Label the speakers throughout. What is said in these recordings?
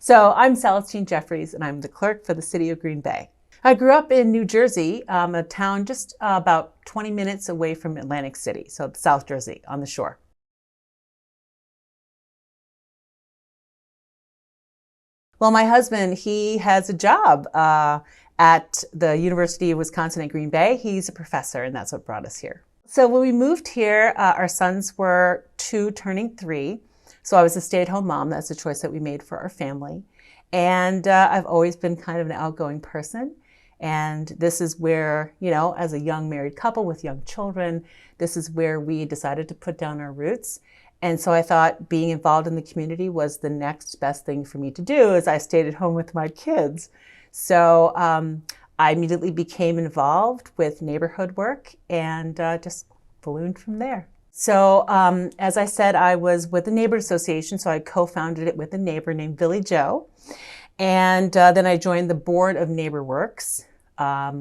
Speaker 1: So I'm Celestine Jeffreys, and I'm the clerk for the city of Green Bay. I grew up in New Jersey, a town just about 20 minutes away from Atlantic City, so South Jersey on the shore. Well, my husband, he has a job at the University of Wisconsin at Green Bay. He's a professor, and that's what brought us here. So when we moved here, our sons were 2 turning 3. So I was a stay-at-home mom. That's a choice that we made for our family. And I've always been kind of an outgoing person. And this is where, you know, as a young married couple with young children, this is where we decided to put down our roots. And so I thought being involved in the community was the next best thing for me to do as I stayed at home with my kids. So I immediately became involved with neighborhood work and just ballooned from there. So as I said, I was with the Neighbor Association, so I co-founded it with a neighbor named Billy Joe. And then I joined the board of NeighborWorks. I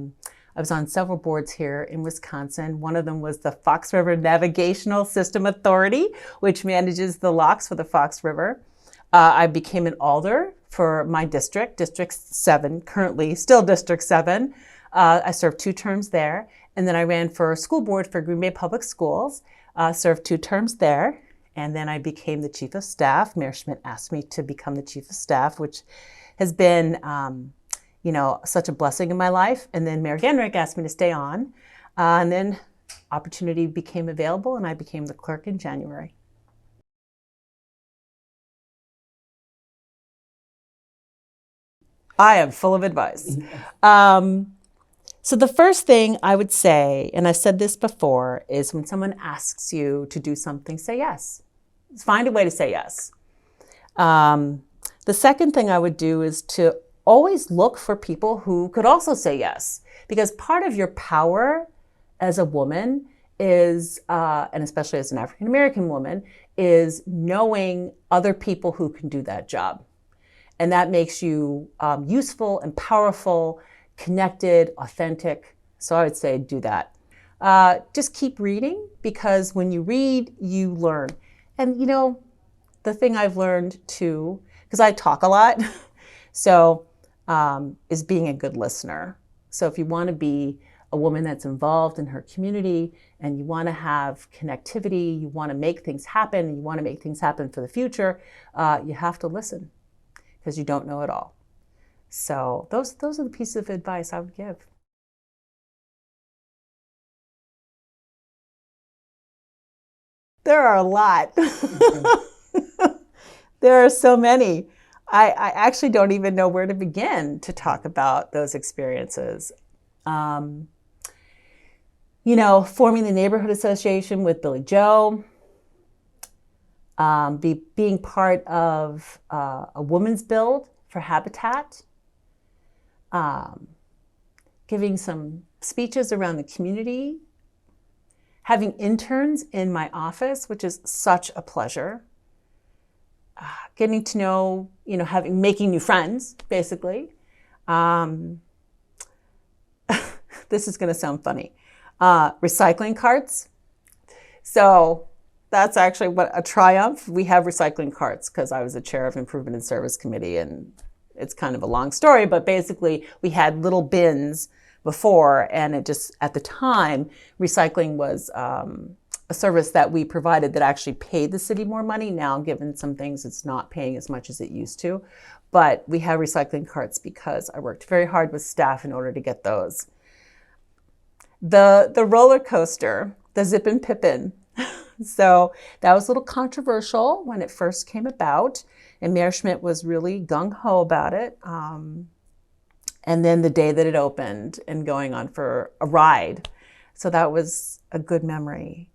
Speaker 1: was on several boards here in Wisconsin. One of them was the Fox River Navigational System Authority, which manages the locks for the Fox River. I became an alder for my district, District 7, currently still District 7. I served 2 terms there. And then I ran for school board for Green Bay Public Schools, served 2 terms there. And then I became the chief of staff. Mayor Schmidt asked me to become the chief of staff, which has been, you know, such a blessing in my life. And then Mayor Genrich asked me to stay on. And then opportunity became available and I became the clerk in January. I am full of advice. So the first thing I would say, and I've said this before, is when someone asks you to do something, say yes. Find a way to say yes. The second thing I would do is to always look for people who could also say yes. Because part of your power as a woman is, and especially as an African American woman, is knowing other people who can do that job. And that makes you useful and powerful, connected, authentic. So I would say do that. Just keep reading, because when you read, you learn. And you know, the thing I've learned too, because I talk a lot, so is being a good listener. So if you want to be a woman that's involved in her community and you want to have connectivity, you want to make things happen, and you want to make things happen for the future, you have to listen, because you don't know it all. So those are the pieces of advice I would give. There are a lot. There are so many. I actually don't even know where to begin to talk about those experiences. You know, forming the neighborhood association with Billy Joe, being part of a women's build for Habitat, giving some speeches around the community, having interns in my office, which is such a pleasure, getting to know, you know, making new friends, basically. This is going to sound funny. Recycling carts. So that's actually what a triumph. We have recycling carts because I was the chair of Improvement and Service Committee, and it's kind of a long story, but basically we had little bins before, and it just, at the time, recycling was a service that we provided that actually paid the city more money. Now, given some things, it's not paying as much as it used to, but we have recycling carts because I worked very hard with staff in order to get those. The roller coaster, the Zip and Pippin. So that was a little controversial when it first came about, and Mayor Schmidt was really gung-ho about it. And then the day that it opened and going on for a ride. So that was a good memory.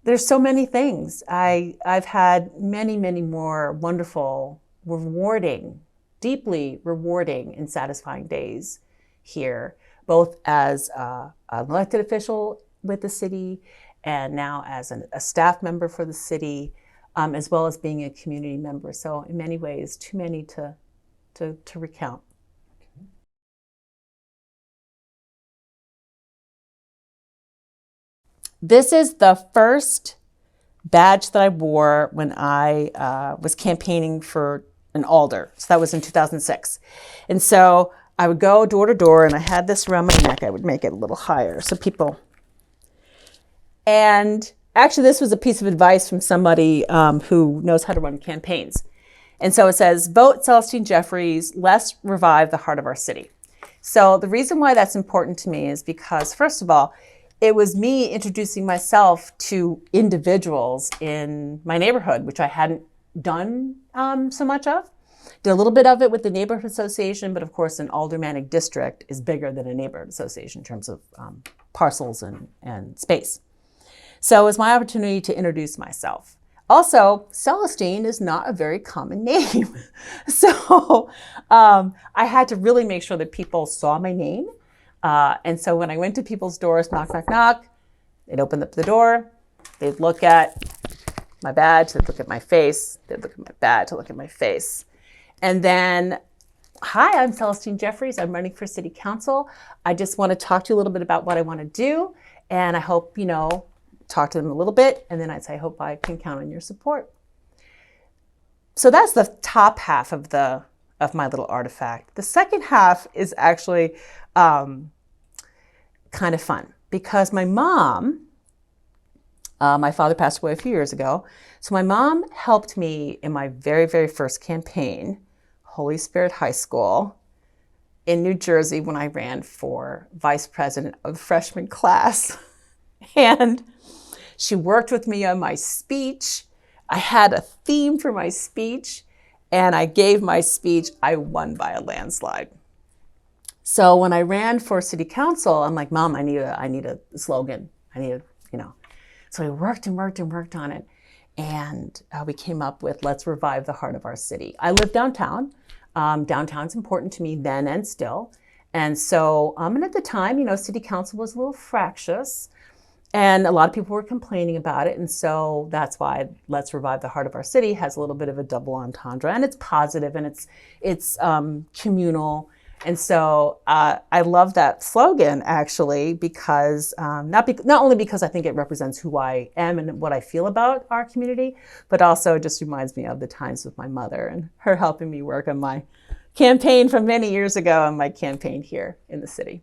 Speaker 1: There's so many things. I've had many, many more wonderful, rewarding, deeply rewarding and satisfying days here, both as an elected official with the city and now as a staff member for the city, as well as being a community member. So in many ways, too many to recount. This is the first badge that I wore when I was campaigning for an alder. So that was in 2006. And so I would go door to door, and I had this around my neck. I would make it a little higher so people. And actually, this was a piece of advice from somebody who knows how to run campaigns. And so it says, vote Celestine Jeffreys, let's revive the heart of our city. So the reason why that's important to me is because, first of all, it was me introducing myself to individuals in my neighborhood, which I hadn't done so much of. Did a little bit of it with the neighborhood association, but of course an aldermanic district is bigger than a neighborhood association in terms of parcels and space. So it was my opportunity to introduce myself. Also, Celestine is not a very common name. So I had to really make sure that people saw my name. And so when I went to people's doors, knock, knock, knock, they'd open up the door, they'd look at my badge, they'd look at my face, they'd look at my badge, they'd look at my face. And then, hi, I'm Celestine Jeffreys. I'm running for city council. I just want to talk to you a little bit about what I want to do. And I hope, talk to them a little bit. And then I'd say, I hope I can count on your support. So that's the top half of my little artifact. The second half is actually kind of fun because my mom, my father passed away a few years ago. So my mom helped me in my very, very first campaign, Holy Spirit High School in New Jersey, when I ran for vice president of the freshman class. And she worked with me on my speech. I had a theme for my speech, and I gave my speech. I won by a landslide. So when I ran for city council, I'm like, Mom, I need a slogan. So we worked and worked and worked on it. And we came up with, let's revive the heart of our city. I live downtown. Downtown's important to me then and still. And so, and at the time, city council was a little fractious. And a lot of people were complaining about it. And so that's why Let's Revive the Heart of Our City has a little bit of a double entendre. And it's positive and it's communal. And so I love that slogan, actually, because not only because I think it represents who I am and what I feel about our community, but also it just reminds me of the times with my mother and her helping me work on my campaign from many years ago and my campaign here in the city.